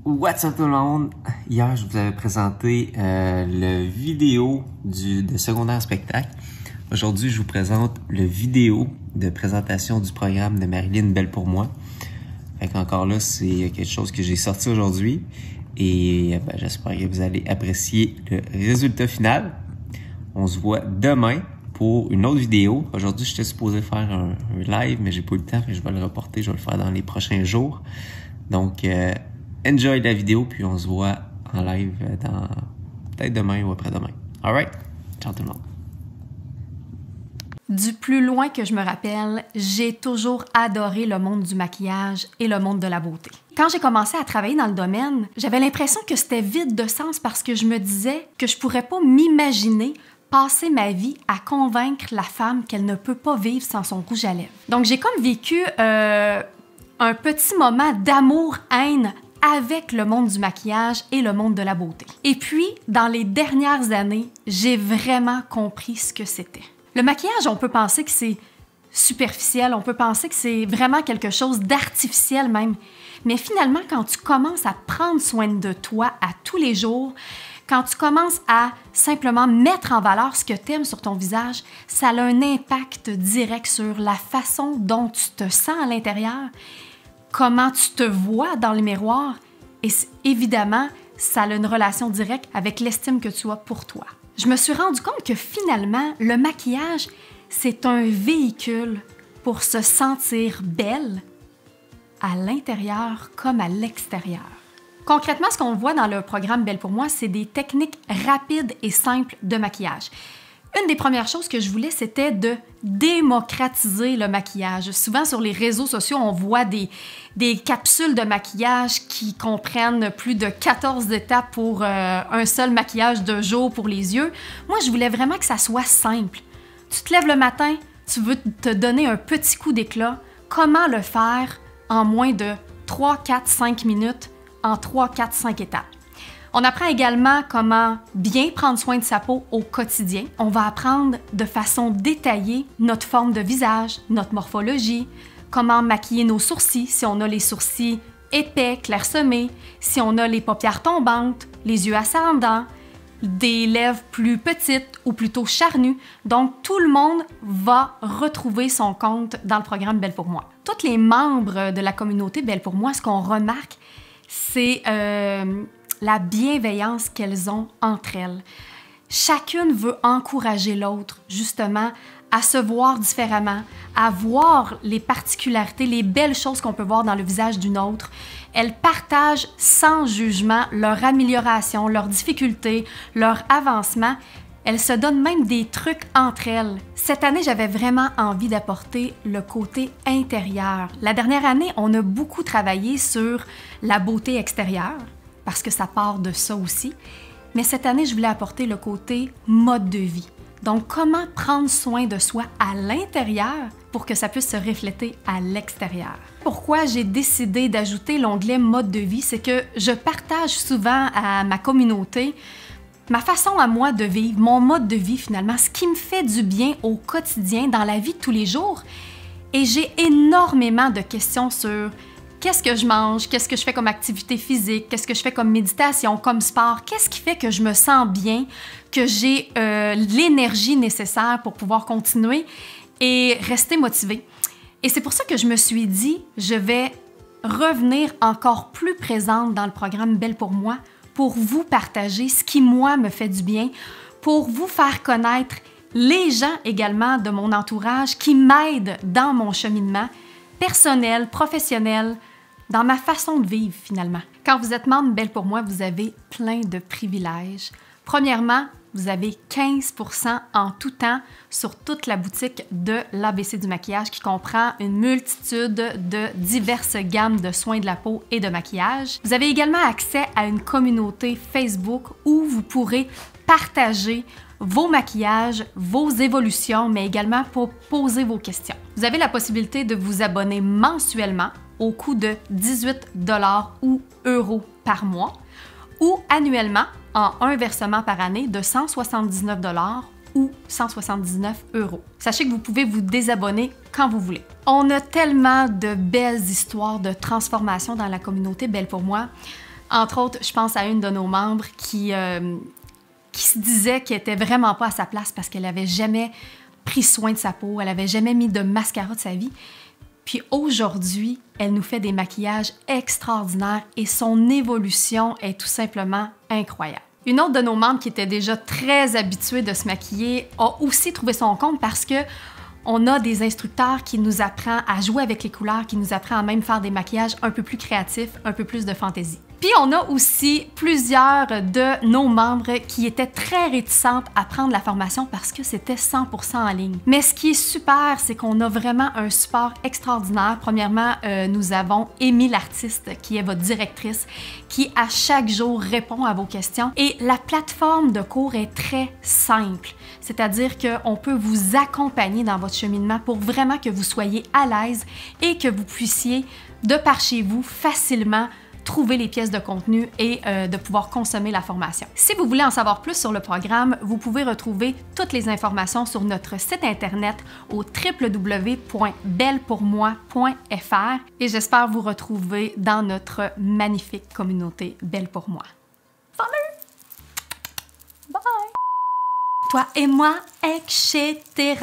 What's up tout le monde? Hier, je vous avais présenté le vidéo de secondaire spectacle. Aujourd'hui, je vous présente le vidéo de présentation du programme de Marilyn Belle pour moi. Fait qu'encore là, c'est quelque chose que j'ai sorti aujourd'hui. Et j'espère que vous allez apprécier le résultat final. On se voit demain pour une autre vidéo. Aujourd'hui, j'étais supposé faire un live, mais j'ai pas eu le temps. Je vais le reporter, je vais le faire dans les prochains jours. Donc, enjoy la vidéo, puis on se voit en live dans peut-être demain ou après-demain. Alright? Ciao tout le monde. Du plus loin que je me rappelle, j'ai toujours adoré le monde du maquillage et le monde de la beauté. Quand j'ai commencé à travailler dans le domaine, j'avais l'impression que c'était vide de sens parce que je me disais que je pourrais pas m'imaginer passer ma vie à convaincre la femme qu'elle ne peut pas vivre sans son rouge à lèvres. Donc j'ai comme vécu un petit moment d'amour-haine avec le monde du maquillage et le monde de la beauté. Et puis, dans les dernières années, j'ai vraiment compris ce que c'était. Le maquillage, on peut penser que c'est superficiel, on peut penser que c'est vraiment quelque chose d'artificiel même. Mais finalement, quand tu commences à prendre soin de toi à tous les jours, quand tu commences à simplement mettre en valeur ce que tu aimes sur ton visage, ça a un impact direct sur la façon dont tu te sens à l'intérieur, comment tu te vois dans le miroir, et évidemment, ça a une relation directe avec l'estime que tu as pour toi. Je me suis rendu compte que finalement, le maquillage, c'est un véhicule pour se sentir belle à l'intérieur comme à l'extérieur. Concrètement, ce qu'on voit dans le programme Belle pour moi, c'est des techniques rapides et simples de maquillage. Une des premières choses que je voulais, c'était de démocratiser le maquillage. Souvent, sur les réseaux sociaux, on voit des capsules de maquillage qui comprennent plus de 14 étapes pour un seul maquillage de jour pour les yeux. Moi, je voulais vraiment que ça soit simple. Tu te lèves le matin, tu veux te donner un petit coup d'éclat. Comment le faire en moins de 3, 4, 5 minutes, en 3, 4, 5 étapes? On apprend également comment bien prendre soin de sa peau au quotidien. On va apprendre de façon détaillée notre forme de visage, notre morphologie, comment maquiller nos sourcils, si on a les sourcils épais, clairsemés, si on a les paupières tombantes, les yeux ascendants, des lèvres plus petites ou plutôt charnues. Donc, tout le monde va retrouver son compte dans le programme Belle pour moi. Tous les membres de la communauté Belle pour moi, ce qu'on remarque, c'est la bienveillance qu'elles ont entre elles. Chacune veut encourager l'autre, justement, à se voir différemment, à voir les particularités, les belles choses qu'on peut voir dans le visage d'une autre. Elles partagent sans jugement leur amélioration, leurs difficultés, leur avancement. Elles se donnent même des trucs entre elles. Cette année, j'avais vraiment envie d'apporter le côté intérieur. La dernière année, on a beaucoup travaillé sur la beauté extérieure, parce que ça part de ça aussi. Mais cette année, je voulais apporter le côté mode de vie. Donc, comment prendre soin de soi à l'intérieur pour que ça puisse se refléter à l'extérieur. Pourquoi j'ai décidé d'ajouter l'onglet mode de vie, c'est que je partage souvent à ma communauté ma façon à moi de vivre, mon mode de vie finalement, ce qui me fait du bien au quotidien, dans la vie de tous les jours. Et j'ai énormément de questions sur qu'est-ce que je mange, qu'est-ce que je fais comme activité physique, qu'est-ce que je fais comme méditation, comme sport, qu'est-ce qui fait que je me sens bien, que j'ai l'énergie nécessaire pour pouvoir continuer et rester motivée. Et c'est pour ça que je me suis dit, je vais revenir encore plus présente dans le programme Belle pour moi, pour vous partager ce qui, moi, me fait du bien, pour vous faire connaître les gens également de mon entourage qui m'aident dans mon cheminement personnel, professionnel, dans ma façon de vivre finalement. Quand vous êtes membre Belle pour moi, vous avez plein de privilèges. Premièrement, vous avez 15% en tout temps sur toute la boutique de l'ABC du maquillage qui comprend une multitude de diverses gammes de soins de la peau et de maquillage. Vous avez également accès à une communauté Facebook où vous pourrez partager vos maquillages, vos évolutions, mais également pour poser vos questions. Vous avez la possibilité de vous abonner mensuellement au coût de 18 $ ou euros par mois ou annuellement en un versement par année de 179 $ ou 179 €. Sachez que vous pouvez vous désabonner quand vous voulez. On a tellement de belles histoires de transformation dans la communauté Belle pour moi. Entre autres, je pense à une de nos membres qui se disait qu'elle était vraiment pas à sa place parce qu'elle avait jamais pris soin de sa peau, elle avait jamais mis de mascara de sa vie. Puis aujourd'hui, elle nous fait des maquillages extraordinaires et son évolution est tout simplement incroyable. Une autre de nos membres qui était déjà très habituée de se maquiller a aussi trouvé son compte parce que on a des instructeurs qui nous apprennent à jouer avec les couleurs, qui nous apprennent à même faire des maquillages un peu plus créatifs, un peu plus de fantaisie. Puis on a aussi plusieurs de nos membres qui étaient très réticentes à prendre la formation parce que c'était 100% en ligne. Mais ce qui est super, c'est qu'on a vraiment un support extraordinaire. Premièrement, nous avons Amy l'artiste, qui est votre directrice, qui à chaque jour répond à vos questions. Et la plateforme de cours est très simple, c'est-à-dire qu'on peut vous accompagner dans votre cheminement pour vraiment que vous soyez à l'aise et que vous puissiez, de par chez vous, facilement trouver les pièces de contenu et de pouvoir consommer la formation. Si vous voulez en savoir plus sur le programme, vous pouvez retrouver toutes les informations sur notre site internet au www.bellepourmoi.fr et j'espère vous retrouver dans notre magnifique communauté Belle pour moi. Salut! Bye! Toi et moi, etc.